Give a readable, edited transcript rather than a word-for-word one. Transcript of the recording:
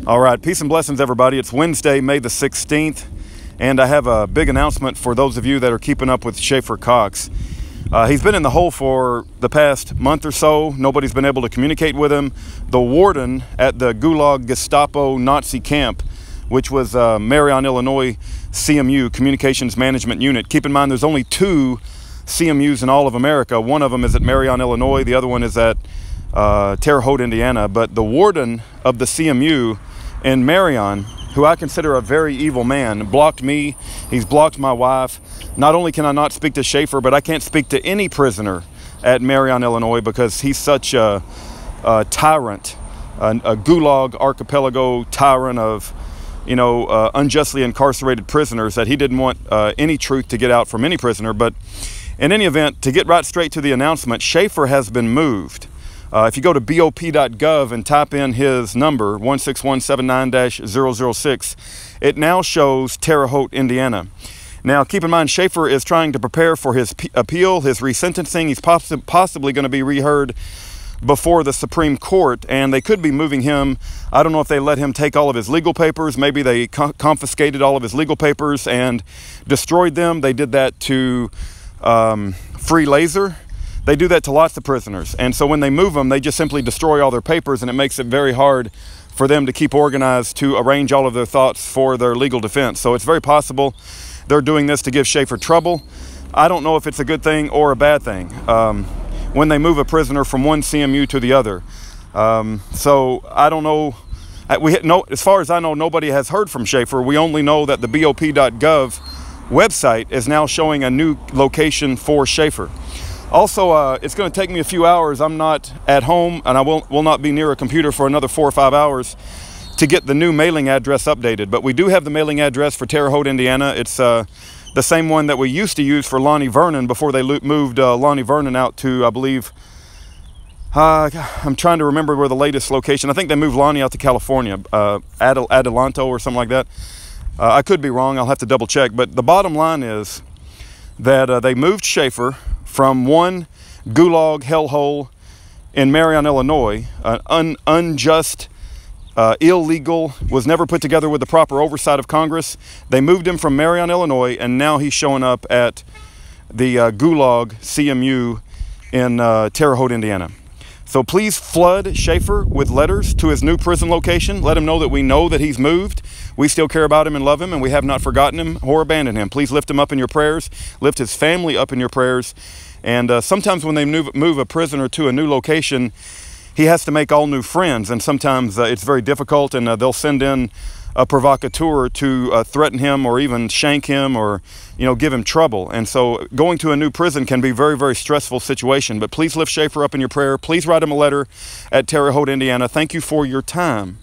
All right, peace and blessings, everybody. It's Wednesday, May the 16th, and I have a big announcement for those of you that are keeping up with Schaeffer Cox. He's been in the hole for the past month or so. Nobody's been able to communicate with him. The warden at the Gulag Gestapo Nazi camp, which was Marion, Illinois, CMU, Communications Management Unit. Keep in mind, there's only 2 CMUs in all of America. One of them is at Marion, Illinois. The other one is at Terre Haute, Indiana. But the warden of the CMU in Marion, who I consider a very evil man, blocked me. He's blocked my wife. Not only can I not speak to Schaeffer, but I can't speak to any prisoner at Marion, Illinois, because he's such a tyrant, a Gulag archipelago tyrant of, unjustly incarcerated prisoners, that he didn't want any truth to get out from any prisoner. But in any event, to get right straight to the announcement, Schaeffer has been moved. If you go to bop.gov and type in his number, 16179-006, it now shows Terre Haute, Indiana. Now, keep in mind, Schaeffer is trying to prepare for his appeal, his resentencing. He's possibly going to be reheard before the Supreme Court, and they could be moving him. I don't know if they let him take all of his legal papers. Maybe they confiscated all of his legal papers and destroyed them. They did that to Free Laser. They do that to lots of prisoners. And so when they move them, they just simply destroy all their papers, and it makes it very hard for them to keep organized to arrange all of their thoughts for their legal defense. So it's very possible they're doing this to give Schaeffer trouble. I don't know if it's a good thing or a bad thing when they move a prisoner from one CMU to the other. So I don't know. As far as I know, nobody has heard from Schaeffer. We only know that the bop.gov website is now showing a new location for Schaeffer. Also, it's going to take me a few hours. I'm not at home, and I will not be near a computer for another 4 or 5 hours to get the new mailing address updated. But we do have the mailing address for Terre Haute, Indiana. It's the same one that we used to use for Lonnie Vernon before they moved Lonnie Vernon out to, I believe, I'm trying to remember where the latest location. I think they moved Lonnie out to California, Adelanto or something like that. I could be wrong. I'll have to double check. But the bottom line is that they moved Schaeffer from one gulag hellhole in Marion, Illinois, an unjust, illegal, was never put together with the proper oversight of Congress. They moved him from Marion, Illinois, and now he's showing up at the Gulag CMU in Terre Haute, Indiana. So please flood Schaeffer with letters to his new prison location. Let him know that we know that he's moved. We still care about him and love him, and we have not forgotten him or abandoned him. Please lift him up in your prayers. Lift his family up in your prayers. And sometimes when they move a prisoner to a new location, he has to make all new friends. And sometimes it's very difficult, and they'll send in a provocateur to threaten him or even shank him or, give him trouble. And so going to a new prison can be a very, very stressful situation. But please lift Schaeffer up in your prayer. Please write him a letter at Terre Haute, Indiana. Thank you for your time.